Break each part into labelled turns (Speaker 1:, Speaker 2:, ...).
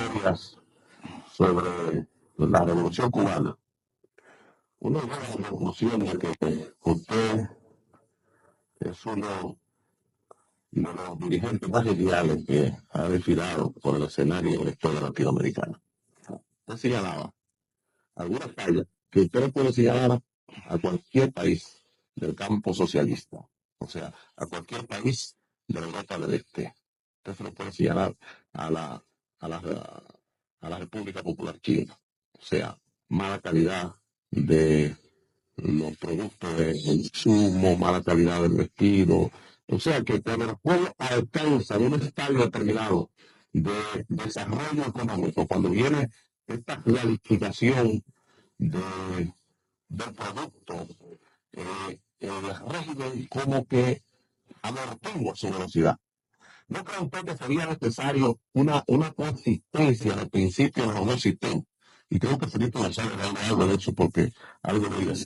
Speaker 1: historias sobre la Revolución Cubana, uno llega a la conclusión de que usted es uno de los dirigentes más geniales que ha desfilado por el escenario de la historia latinoamericana. Usted señalaba algunas fallas que usted le puede señalar a cualquier país del campo socialista, o sea, a cualquier país de la Europa del Este. Usted se lo puede señalar a a la, a la República Popular China, o sea, mala calidad de los productos de insumo, mala calidad del vestido. O sea que cuando el pueblo alcanza un estadio determinado de desarrollo económico, cuando viene esta realificación de, del producto, el régimen como que amortigua su velocidad. ¿No cree usted que sería necesario una consistencia de principios de los dos sistemas? Y creo que Felipe González habla algo de eso porque algo de eso.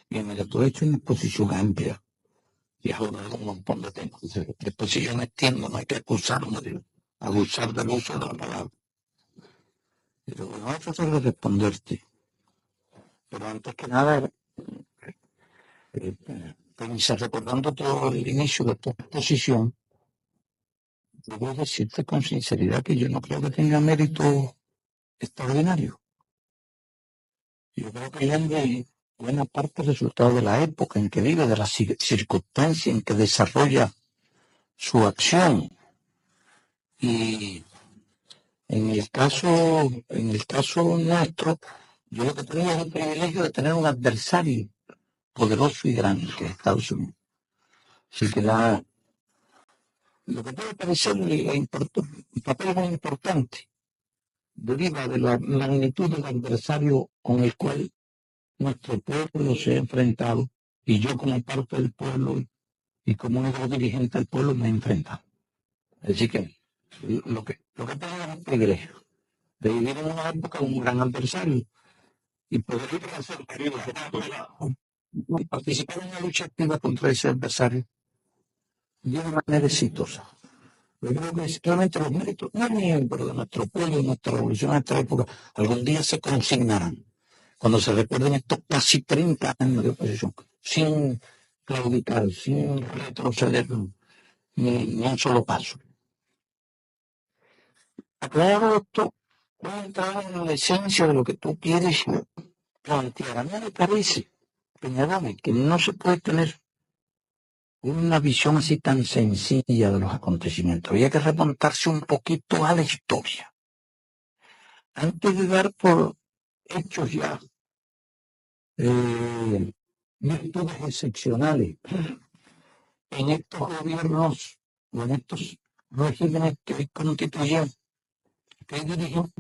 Speaker 2: Bien, mira, tú has hecho una exposición amplia y has hablado de un montón de temas. Después, si yo me entiendo, no hay que acusarme de abusar del uso de la palabra. Pero bueno, voy a tratar de responderte. Pero antes que nada, recordando todo el inicio de tu exposición, debo decirte con sinceridad que yo no creo que tenga mérito extraordinario. Yo creo que es de buena parte resultado de la época en que vive, de las circunstancias en que desarrolla su acción. Y en el caso nuestro, yo lo que tengo es el privilegio de tener un adversario poderoso y grande, que es Estados Unidos. Así que lo que puede parecer un papel muy importante deriva de la magnitud del adversario con el cual nuestro pueblo se ha enfrentado, y yo como parte del pueblo y como uno de los dirigentes del pueblo me he enfrentado. Así que lo que tengo es un privilegio de vivir en una época con un gran adversario y poder participar en una lucha activa contra ese adversario de una manera exitosa. Yo creo que realmente los méritos, no míos, pero de nuestro pueblo, de nuestra revolución, de nuestra época, algún día se consignarán. Cuando se recuerden estos casi 30 años de oposición, sin claudicar, sin retroceder ni un solo paso. Aclarado esto, voy a entrar en la esencia de lo que tú quieres plantear. A mí me parece, Peñarame, que no se puede tener una visión así tan sencilla de los acontecimientos. Había que remontarse un poquito a la historia. Antes de dar por hechos ya virtudes excepcionales en estos gobiernos o en estos regímenes que hoy constituyen, que dirigen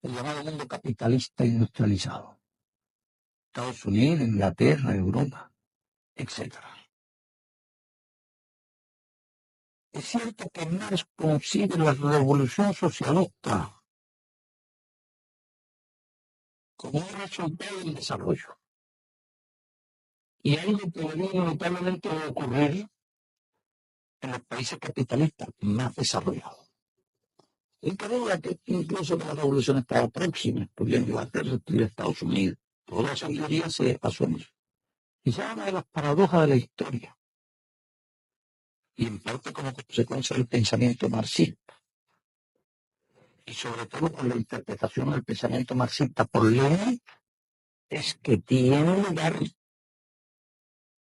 Speaker 2: el llamado mundo capitalista industrializado. Estados Unidos, Inglaterra, Europa, etc. Es cierto que Marx concibe la revolución socialista como un resultado del desarrollo. Y algo que debió inevitablemente ocurrir en los países capitalistas más desarrollados. Y creo que incluso la revolución estaba próxima, porque Inglaterra y Estados Unidos, toda esa teoría se pasó en eso. Quizá una de las paradojas de la historia, y en parte como consecuencia del pensamiento marxista, y sobre todo con la interpretación del pensamiento marxista por Lenin, es que tiene lugar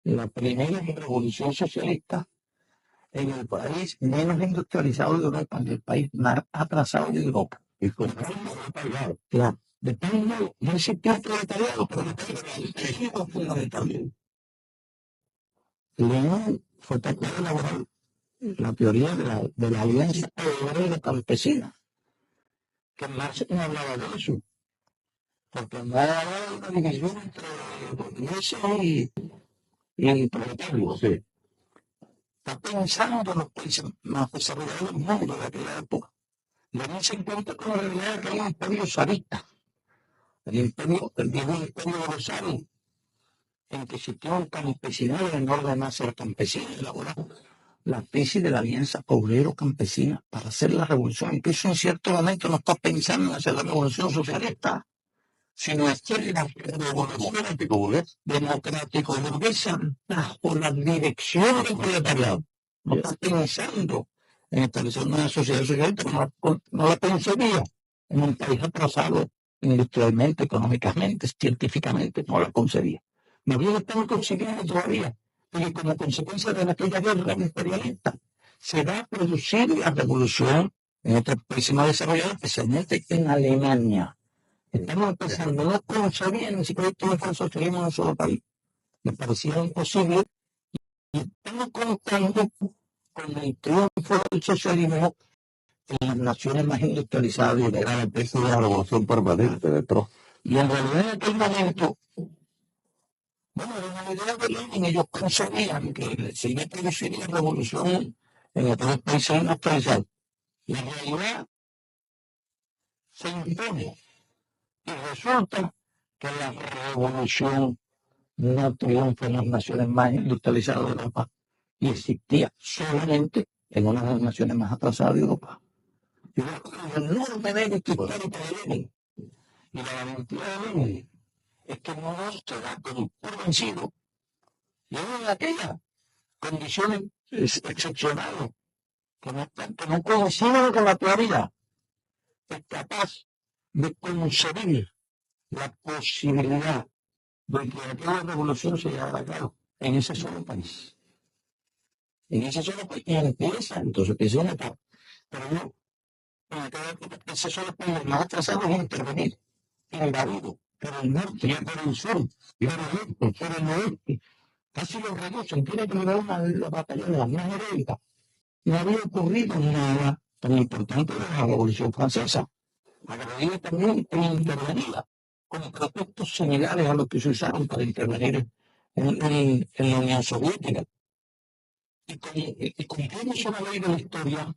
Speaker 2: la primera revolución socialista en el país menos industrializado de Europa, en el país más atrasado de Europa. Y con claro, depende, no existía el proletariado, pero depende fundamentalmente. Lenin fue capaz de elaborar la teoría de la alianza obrera campesina, que Marx no hablaba de eso, porque no hablaba de una división entre burgueses y proletarios. Sí. Está pensando en los países más desarrollados del mundo de aquella época. Lenin se encuentra con la realidad que hay un imperio zarista, el viejo imperio de los en que existió un campesinado en orden a ser campesino y laboral. la tesis de la alianza obrero-campesina para hacer la revolución. Incluso en cierto momento no está pensando en hacer la revolución socialista, sino hacer la revolución democrático burguesa bajo la dirección del proletariado. No está pensando en establecer una sociedad socialista, no la pensaría en un país atrasado industrialmente, económicamente, científicamente, no la concebía. No había estado consiguiendo todavía, porque como consecuencia de aquella guerra imperialista se va a producir la revolución en otros países más desarrollados, especialmente en Alemania. Estamos empezando, no concebía ni siquiera el socialismo en un solo país. Me parecía imposible. Y estamos contando con el triunfo del socialismo en las naciones más industrializadas y de la revolución permanente de Trump. Y en realidad en aquel momento, bueno, era una idea de Lenin, ellos concebían que se iba a producir la revolución en otros países industrializados. La realidad se impone y resulta que la revolución no triunfa en las naciones más industrializadas de Europa y existía solamente en una de las naciones más atrasadas de Europa. Y un enorme mérito histórico de Lenin. Y la valentía de Lenin es que no se da por vencido. Y aún en aquellas condiciones excepcionales, que no coinciden con la actualidad, es capaz de concebir la posibilidad de que aquella revolución se llevara a cabo en ese solo país. En ese solo país, y empieza, entonces empieza una etapa. Pero no, en aquella época, ese solo país más atrasado es intervenir, invadido, por el norte, y por el sur, y por el este, por el oeste. Casi los reducen, tiene que haber una batalla de las más heroicas. No había ocurrido nada tan importante de la Revolución Francesa. Agredida también e intervenida, con pretextos similares a los que se usaron para intervenir en la Unión Soviética. Y cumpliendo una ley de la historia,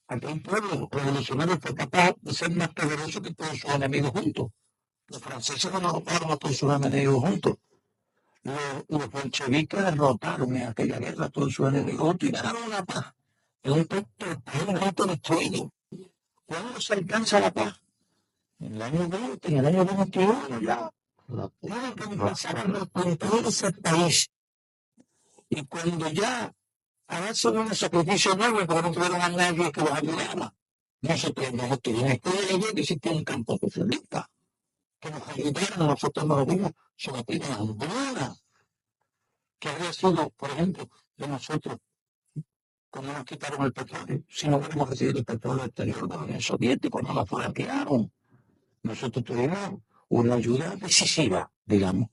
Speaker 2: aquel pueblo revolucionario fue capaz de ser más poderoso que todos sus enemigos juntos. Los franceses no derrotaron a todos sus enemigos juntos. Los bolcheviques derrotaron en aquella guerra a todos sus enemigos juntos y ganaron la paz. Es un pacto destruido. ¿Cuándo se alcanza la paz? En el año 20, en el año 21 ya. Tienen que empezar a reconstruir ese país. Y cuando ya avanzan un sacrificio nuevo, porque no tuvieron a nadie que los ayudara. Nosotros no tuvimos que existía un campo socialista que nos ayudaran, nosotros nos vimos sometidos a hambruna, que habría sido, por ejemplo, de nosotros, cuando nos quitaron el petróleo, si no hubiéramos recibido el petróleo exterior de la Unión Soviética, no nos flanquearon. Nosotros tuvimos una ayuda decisiva, digamos.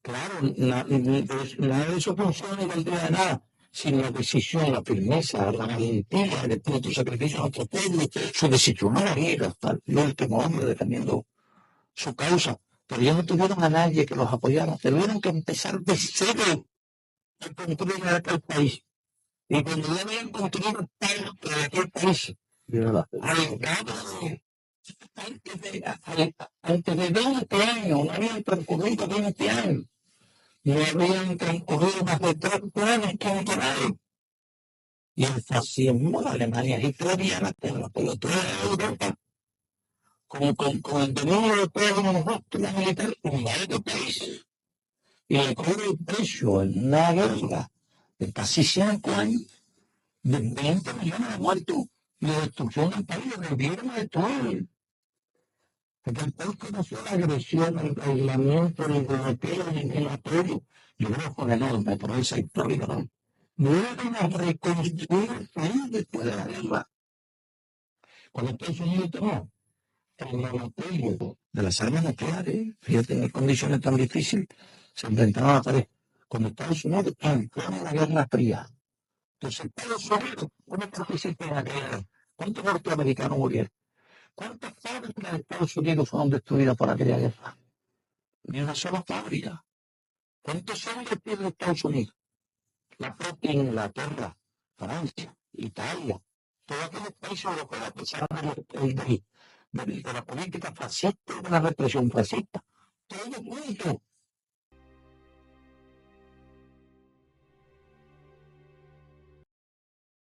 Speaker 2: Claro, nada de eso funciona igual de nada, sin la decisión, la firmeza, la valentía, el espíritu de sacrificio de nuestro pueblo, su decisión a ir hasta el último hombre defendiendo su causa. Pero ellos no tuvieron a nadie que los apoyara, tuvieron que empezar de cero a construir aquel país. Y cuando ya habían construido parte de aquel país, al cabo de antes de 20 años, no habían transcurrido 20 años, no habían transcurrido más de 30 años temporales. Y el fascismo de Alemania hitleriana, con la pelotura de Europa, con el dominio europeo como rostro militar, invade el país. Y le cobre el precio en una guerra de casi 5 años, de 20 millones de muertos y de destrucción del país, de gobierno de todo. Porque el país conoció la agresión, el aislamiento, el golpeo, el apoyo. Yo creo que fue enorme por esa historia, ¿no? Vuelven a reconstruir el país después de la guerra. Cuando Estados Unidos tomó el monopolio de las armas nucleares, fíjate en qué condiciones tan difíciles, se enfrentaron a pared. Cuando Estados Unidos entró en la Guerra Fría, entonces Estados Unidos, ¿cómo participó en la guerra? ¿Cuántos norteamericanos murieron? ¿Cuántas fábricas de Estados Unidos fueron destruidas por aquella guerra? Ni una sola fábrica. ¿Cuántos hombres pierde Estados Unidos? La propia Inglaterra, Francia, Italia, todos aquellos países europeos, a pesar de la política fascista, de la represión fascista, todos juntos